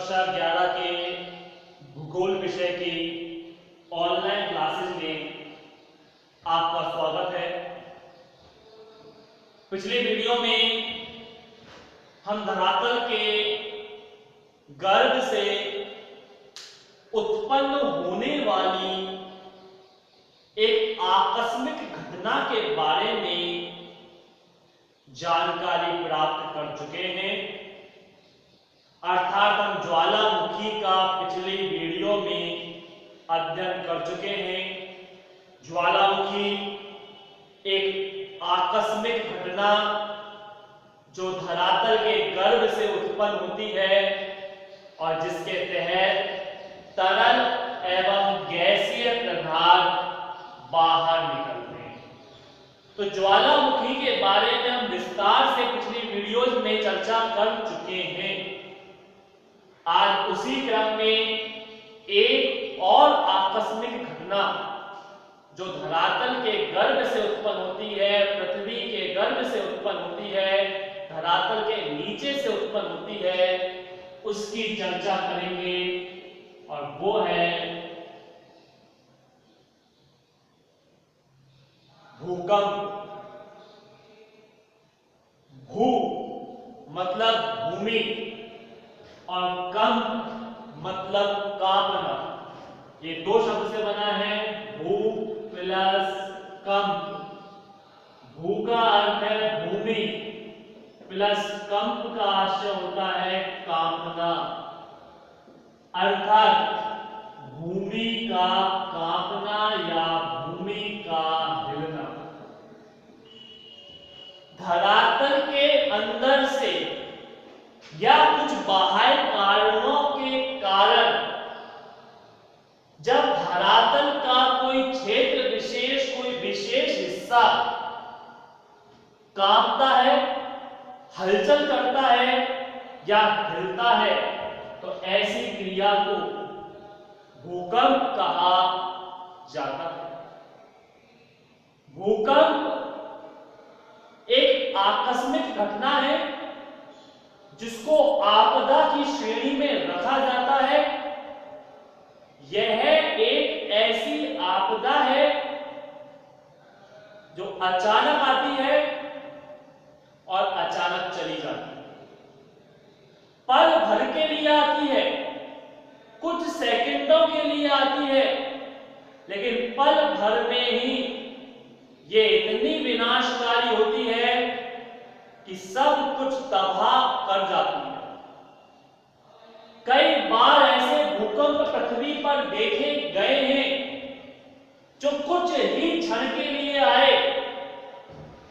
कक्षा 11 के भूगोल विषय की ऑनलाइन क्लासेस में आपका स्वागत है। पिछले वीडियो में हम धरातल के गर्भ से उत्पन्न होने वाली एक आकस्मिक घटना के बारे में जानकारी प्राप्त कर चुके हैं। अर्थात हम ज्वालामुखी का पिछले वीडियो में अध्ययन कर चुके हैं। ज्वालामुखी एक आकस्मिक घटना जो धरातल के गर्भ से उत्पन्न होती है और जिसके तहत तरल एवं गैसीय पदार्थ बाहर निकलते हैं। तो ज्वालामुखी के बारे में हम विस्तार से पिछली वीडियोज में चर्चा कर चुके हैं। आज उसी क्रम में एक और आकस्मिक घटना जो धरातल के गर्भ से उत्पन्न होती है, पृथ्वी के गर्भ से उत्पन्न होती है, धरातल के नीचे से उत्पन्न होती है, उसकी चर्चा करेंगे और वो है भूकंप। भू मतलब भूमि और कंप मतलब कांपना। ये दो शब्द से बना है, भू प्लस कंप। भू का अर्थ है भूमि प्लस कंप का आशय होता है कांपना, अर्थात भूमि का कांपना या भूमि का हिलना। धरातल के अंदर से या कुछ बाह्य कारणों के कारण जब धरातल का कोई क्षेत्र विशेष, कोई विशेष हिस्सा कांपता है, हलचल करता है या हिलता है, तो ऐसी क्रिया को भूकंप कहा जाता है। भूकंप एक आकस्मिक घटना है जिसको आपदा की श्रेणी में रखा जाता है। यह एक ऐसी आपदा है जो अचानक आती है और अचानक चली जाती है। पल भर के लिए आती है, कुछ सेकंडों के लिए आती है, लेकिन पल भर में ही ये इतनी विनाशकारी होती है कि सब कुछ तबाह कर जाती है। कई बार ऐसे भूकंप पृथ्वी पर देखे गए हैं जो कुछ ही क्षण के लिए आए,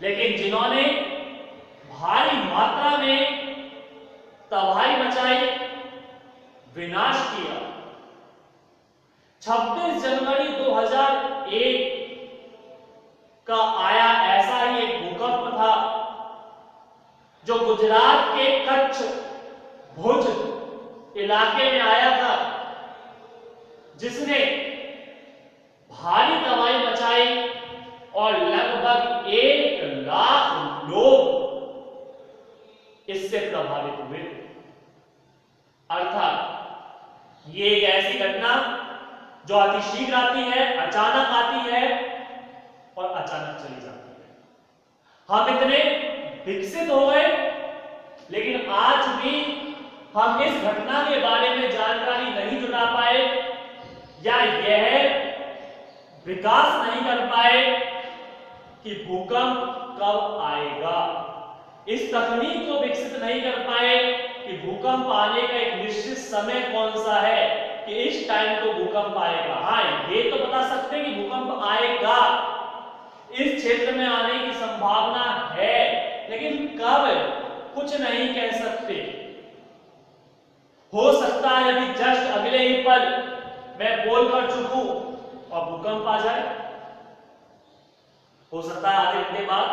लेकिन जिन्होंने भारी मात्रा में तबाही मचाई, विनाश किया। 26 जनवरी 2001 का आया ऐसा ही एक भूकंप था जो गुजरात के कच्छ भुज इलाके में आया था, जिसने भारी तबाही मचाई और लगभग 1 लाख लोग इससे प्रभावित हुए। अर्थात ये एक ऐसी घटना जो अतिशीघ्र आती है, अचानक आती है और अचानक चली जाती है। हम इतने विकसित हो गए, लेकिन आज भी हम इस घटना के बारे में जानकारी नहीं जुटा पाए या यह विकास नहीं कर पाए कि भूकंप कब आएगा। इस तकनीक को विकसित नहीं कर पाए कि भूकंप आने का एक निश्चित समय कौन सा है, कि इस टाइम को भूकंप आएगा। हाँ, ये तो बता सकते हैं कि भूकंप आएगा, इस क्षेत्र में आने की संभावना है, लेकिन कब कुछ नहीं कह सकते। हो सकता है अभी जस्ट अगले ही पल मैं बोल कर चुकूं और भूकंप आ जाए। हो सकता है आधे घंटे बाद,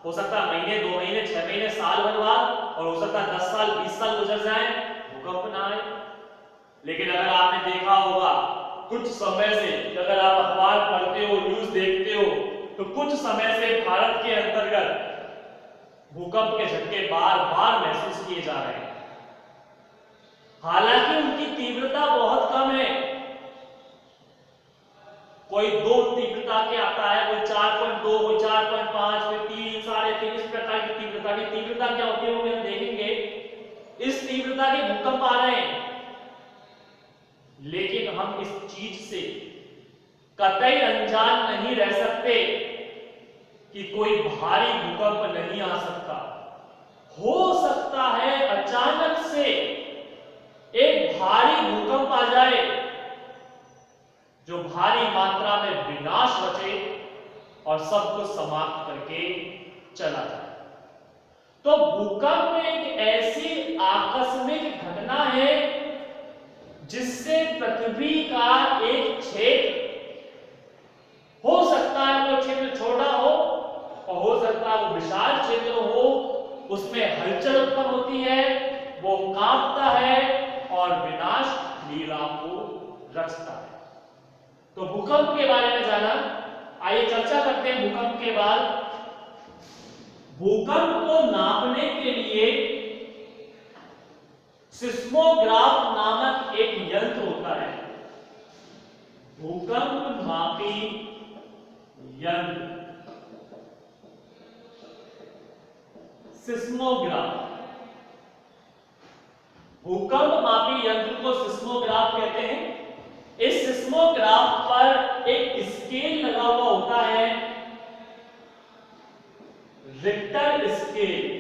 हो सकता है महीने, 2 महीने, 6 महीने, साल भर बाद, और हो सकता है 10 साल, 20 साल गुजर जाए, भूकंप ना आए। लेकिन अगर आपने देखा होगा कुछ समय से, अगर आप अखबार पढ़ते हो, न्यूज देखते हो, तो कुछ समय से भारत के अंतर्गत भूकंप के झटके बार बार महसूस किए जा रहे हैं। हालांकि उनकी तीव्रता बहुत कम है। कोई 2 तीव्रता के आता है, कोई 4.2, कोई 4.5, कोई 3, 3.5, इस प्रकार की तीव्रता क्या होती है वो भी हम देखेंगे। इस तीव्रता के भूकंप आ रहे हैं, लेकिन हम इस चीज से कतई अनजान नहीं रह सकते कि कोई भारी भूकंप नहीं आ सकता। हो सकता है अचानक से एक भारी भूकंप आ जाए जो भारी मात्रा में विनाश रचे और सबको समाप्त करके चला जाए। तो भूकंप एक ऐसी आकस्मिक घटना है जिससे पृथ्वी का एक क्षेत्र, हो सकता है वो क्षेत्र छोटा हो और हो सकता है वो विशाल क्षेत्र हो, उसमें हलचल उत्पन्न होती है, वो कांपता है और विनाश लीला को रचता है। तो भूकंप के बारे में जाना, आइए चर्चा करते हैं भूकंप के बाद। भूकंप को नापने के लिए सिस्मोग्राफ नामक एक यंत्र होता है, भूकंप मापी यंत्र, सिस्मोग्राफ। भूकंप मापी यंत्र को सिस्मोग्राफ कहते हैं। इस सिस्मोग्राफ पर एक स्केल लगा हुआ होता है, रिक्टर स्केल,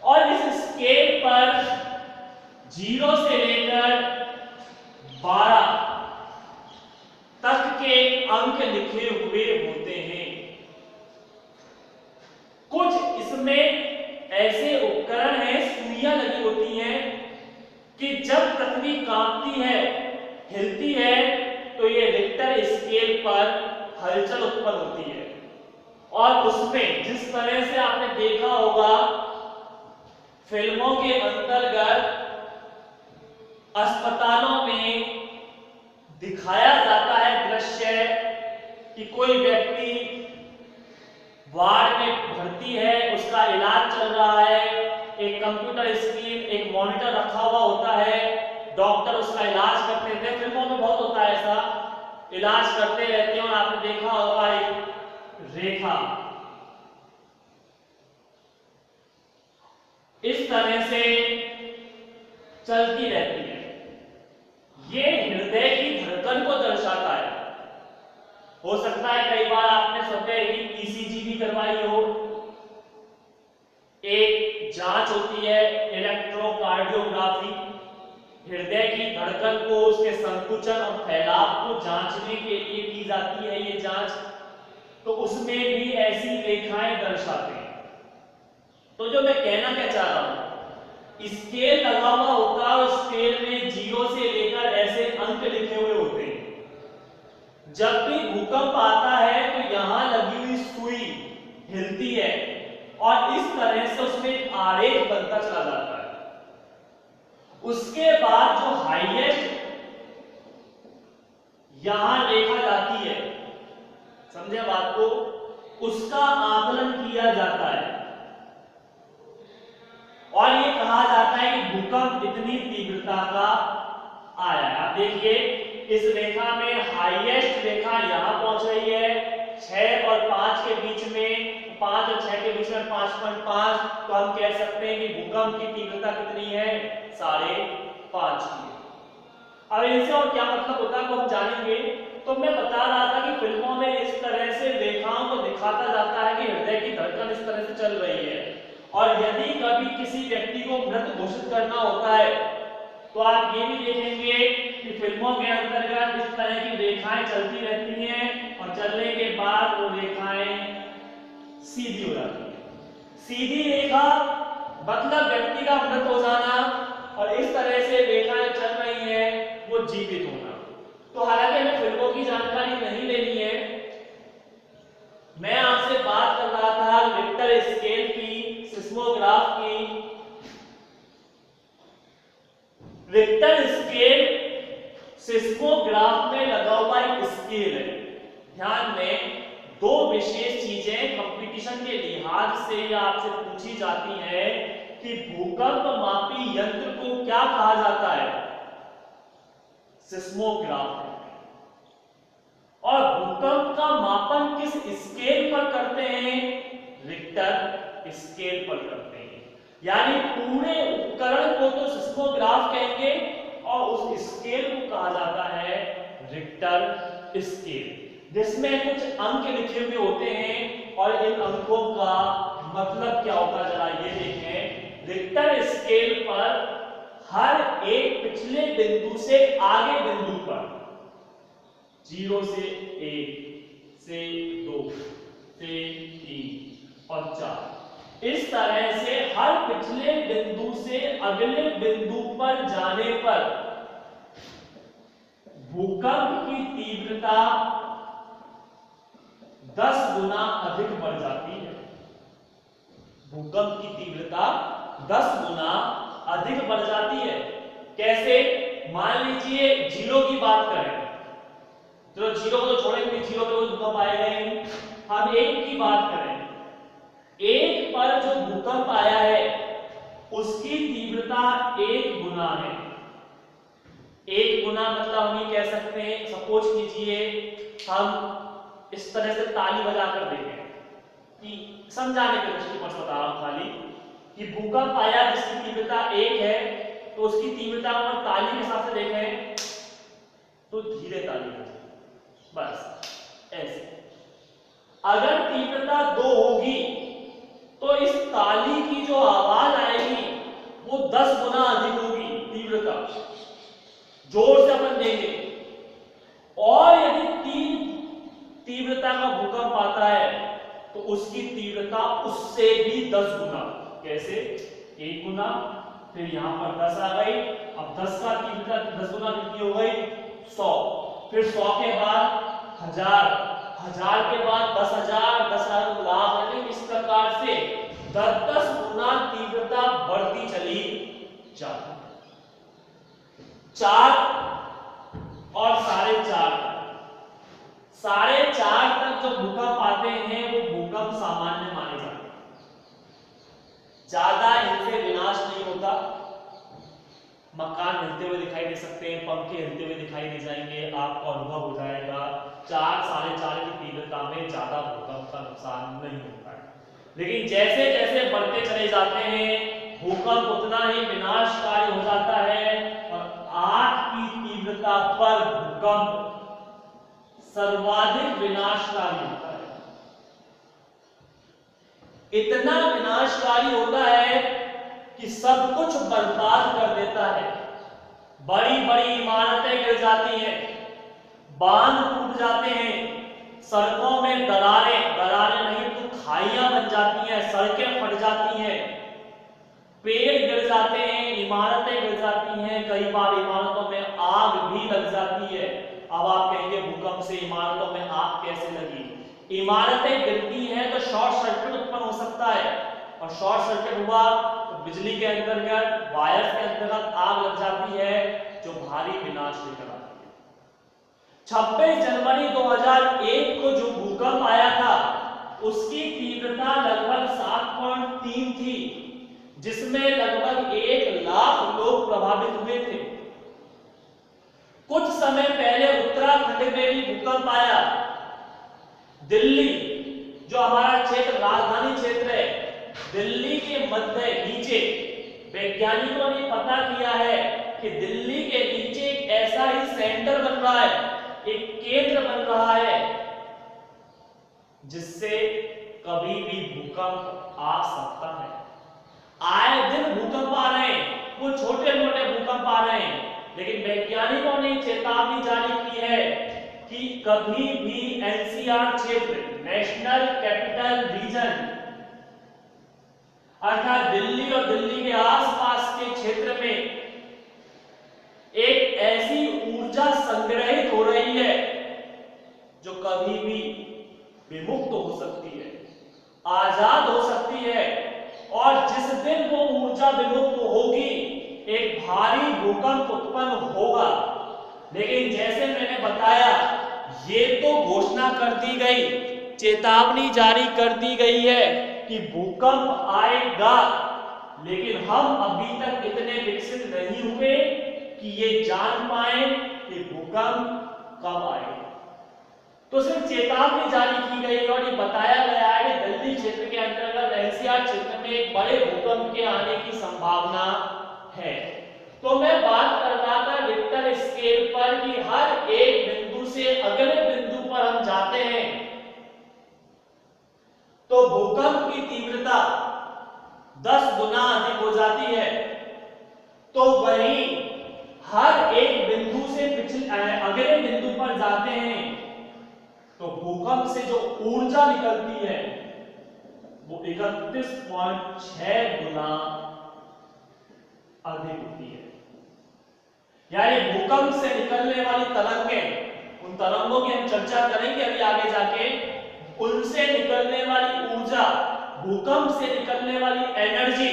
और इस स्केल पर 0 से लेकर 12 तक के अंक लिखे हुए होते हैं। कुछ इसमें ऐसे उपकरण हैं, सुइयां लगी होती हैं कि जब पृथ्वी कांपती है, हिलती है, तो ये रिक्टर स्केल पर हलचल उत्पन्न होती है। और उसमें जिस तरह से आपने देखा होगा फिल्मों के अंतर्गत अस्पतालों में दिखाया जाता है दृश्य कि कोई व्यक्ति वार्ड में भर्ती है, उसका इलाज चल रहा है, एक कंप्यूटर स्क्रीन, एक मॉनिटर रखा हुआ होता है, डॉक्टर उसका इलाज करते थे, फिल्मों में बहुत होता है ऐसा, इलाज करते रहते हैं। और आपने देखा होगा एक रेखा इस तरह से चलती रहती है, ये हृदय की धड़कन को दर्शाता है। हो सकता है कई बार आपने स्वतः ही ईसीजी भी करवाई हो। एक जांच होती है इलेक्ट्रोकार्डियोग्राफी, हृदय की धड़कन को, उसके संकुचन और फैलाव को जांचने के लिए की जाती है ये जांच। तो उसमें भी ऐसी रेखाएं दर्शाते हैं। तो जो मैं कहना क्या चाह रहा हूं, स्केल लगा हुआ होता है, स्केल में 0 से लेकर ऐसे अंक लिखे हुए होते हैं। जब भी भूकंप आता है तो यहां लगी हुई सुई हिलती है और इस तरह से उसमें एक आरेख बनता चला जाता है। उसके बाद जो हाईएस्ट यहां देखा जाती है, समझे बात को, उसका आकलन किया जाता है और ये कहा जाता है कि भूकंप इतनी तीव्रता का आया है। आप देखिए इस रेखा में हाईएस्ट रेखा यहां पहुंच रही है, 6 और 5 के बीच में, 5 और 6 के बीच में 5.5, तो हम कह सकते हैं कि भूकंप की तीव्रता कितनी है, 5.5 की। अब इनसे और क्या मतलब होता है वो हम जानेंगे। तो मैं बता रहा था कि फिल्मों में इस तरह से रेखाओं को दिखाता जाता है कि हृदय की धड़कन इस तरह से चल रही है, और यदि कभी किसी व्यक्ति को मृत घोषित करना होता है तो आप ये भी देखेंगे कि फिल्मों के अंतर्गत इस तरह की रेखाएं चलती रहती हैं और चलने के बाद वो रेखाएं सीधी हो जाती है। सीधी रेखा मतलब व्यक्ति का मृत हो जाना, और इस तरह से रेखाएं चल रही हैं वो जीवित होना। तो हालांकि हमें फिल्मों की जानकारी नहीं लेनी है, मैं आपसे बात कर रहा था रिक्टर स्केल की, सिस्मोग्राफ की। रिक्टर स्केल सिस्मोग्राफ में लगा हुआ एक स्केल है। ध्यान में दो विशेष चीजें कंपटीशन के लिहाज से या आपसे पूछी जाती है कि भूकंप मापी यंत्र को क्या कहा जाता है? सिस्मोग्राफ। और भूकंप का मापन किस स्केल पर करते हैं? रिक्टर स्केल पर करते हैं। यानी पूरे उपकरण को तो सिस्मोग्राफ कहेंगे और उस स्केल को कहा जाता है रिक्टर स्केल, जिसमें कुछ अंक लिखे हुए होते हैं और इन अंकों का मतलब क्या होता है जरा ये देखें। रिक्टर स्केल पर हर एक पिछले बिंदु से आगे बिंदु पर 0 से 1 से 2 से 3 और 4 इस तरह से हर पिछले बिंदु से अगले बिंदु पर जाने पर भूकंप की तीव्रता 10 गुना अधिक बढ़ जाती है। भूकंप की तीव्रता 10 गुना अधिक बढ़ जाती है। कैसे? मान लीजिए 0 की बात करें, चलो 0 को तो छोड़ेंगे, 0 पे भूकंप आएगा ही नहीं। हम 1 की बात करें, 1 पर जो भूकंप आया है उसकी तीव्रता 1 गुना है। 1 गुना मतलब हम ये कह सकते हैं, सपोज कीजिए हम इस तरह से ताली बजाकर देखें कि समझाने के दृष्टिकोण से बता रहा हूं खाली कि भूकंप आया जिसकी तीव्रता 1 है, तो उसकी तीव्रता को ताली के हिसाब से देखें तो धीरे ताली बजे, बस ऐसे। अगर तीव्रता 2 होगी तो इस ताली की जो आवाज आएगी वो 10 गुना अधिक होगी तीव्रता, जोर से अपन देंगे। और यदि 3 तीव्रता का भूकंप आता है तो उसकी तीव्रता उससे भी 10 गुना। कैसे? 1 गुना, फिर यहां पर 10 आ गई, अब 10 का तीव्रता 10 गुना कितनी हो गई? 100, फिर 100 के बाद 1000, 1000 के बाद 10,000, 10,000 लाख, इस प्रकार से 10-10 गुना तीव्रता बढ़ती चली जाती है। 4 और 4.5 4.5 तक जो भूकंप आते हैं वो भूकंप सामान्य माने जाते हैं, ज्यादा इनसे विनाश नहीं होता। मकान हिलते हुए दिखाई दे सकते हैं, पंखे हिलते हुए दिखाई दे जाएंगे, आपको अनुभव हो जाएगा। 4-4.5 की तीव्रता में ज्यादा भूकंप का नुकसान नहीं होता है। लेकिन जैसे जैसे बढ़ते चले जाते हैं भूकंप उतना ही विनाशकारी हो जाता है और 8 की तीव्रता पर भूकंप सर्वाधिक विनाशकारी होता है। इतना विनाशकारी होता है कि सब कुछ बर्बाद कर देता है। बड़ी बड़ी इमारतें गिर जाती हैं, बांध टूट जाते हैं, सड़कों में दरारें नहीं तो खाइयां बन जाती हैं, सड़कें फट जाती हैं, पेड़ गिर जाते हैं, इमारतें गिर जाती हैं, कई बार इमारतों में आग भी लग जाती है। अब आप कहेंगे भूकंप से इमारतों में आग कैसे लगी? इमारतें गिरती हैं तो शॉर्ट सर्किट उत्पन्न हो सकता है, और शॉर्ट सर्किट हुआ तो बिजली के अंतर्गत, वायर के अंतर्गत आग लग जाती है जो भारी विनाश लेकर आती है। 26 जनवरी 2001 को जो भूकंप आया था उसकी तीव्रता लगभग 7.3 थी, जिसमें लगभग 1 लाख लोग प्रभावित हुए थे। कुछ समय पहले उत्तराखंड में भी भूकंप आया। दिल्ली जो हमारा क्षेत्र, राजधानी क्षेत्र है, दिल्ली के मध्य नीचे वैज्ञानिकों ने पता किया है कि दिल्ली के नीचे एक ऐसा ही सेंटर बन रहा है, एक केंद्र बन रहा है जिससे कभी भी भूकंप आ सकता है। आए दिन भूकंप आ रहे हैं, वो छोटे मोटे भूकंप आ रहे हैं, लेकिन वैज्ञानिकों ने चेतावनी जारी की है कि कभी भी एनसीआर क्षेत्र, नेशनल कैपिटल रीजन, अर्थात दिल्ली और दिल्ली के आसपास के क्षेत्र में एक ऐसी ऊर्जा संग्रहित हो रही है जो कभी भी विमुक्त हो सकती है, आजाद हो सकती है, और जिस दिन वो ऊर्जा विमुक्त होगी एक भारी भूकंप उत्पन्न होगा। लेकिन जैसे मैंने बताया, ये तो घोषणा कर दी गई, चेतावनी जारी कर दी गई है कि भूकंप आएगा, लेकिन हम अभी तक इतने विकसित नहीं हुए कि ये जान पाए कि भूकंप कब आए। तो सिर्फ चेतावनी जारी की गई और ये बताया गया है कि दिल्ली क्षेत्र के अंतर्गत एनसीआर क्षेत्र में एक बड़े भूकंप के आने की संभावना है। तो मैं बात कर रहा था रिक्टर स्केल पर कि हर एक बिंदु से अगले बिंदु पर हम जाते हैं तो भूकंप की तीव्रता 10 गुना अधिक हो जाती है। तो वहीं हर एक बिंदु से अगले बिंदु पर जाते हैं तो भूकंप से जो ऊर्जा निकलती है वो 31.6 गुना अधिक होती है। यानी भूकंप से निकलने वाली तरंगें, उन तरंगों की हम चर्चा करेंगे अभी आगे जाके, उनसे निकलने वाली ऊर्जा, भूकंप से निकलने वाली एनर्जी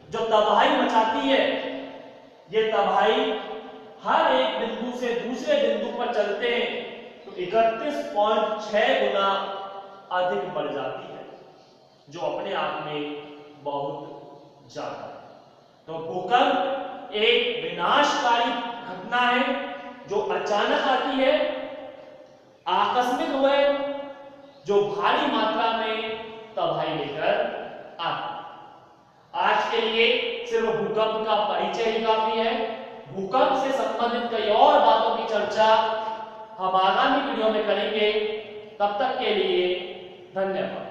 जो तबाही मचाती है, ये तबाही हर एक बिंदु से दूसरे बिंदु पर चलते हैं तो 31.6 गुना अधिक बढ़ जाती है, जो अपने आप में बहुत ज्यादा है। तो भूकंप एक विनाशकारी घटना है जो अचानक आती है, आकस्मिक हुए, जो भारी मात्रा में तबाही लेकर आती है। आज के लिए सिर्फ भूकंप का परिचय ही काफी है। भूकंप से संबंधित कई और बातों की चर्चा हम आगामी वीडियो में करेंगे। तब तक के लिए धन्यवाद।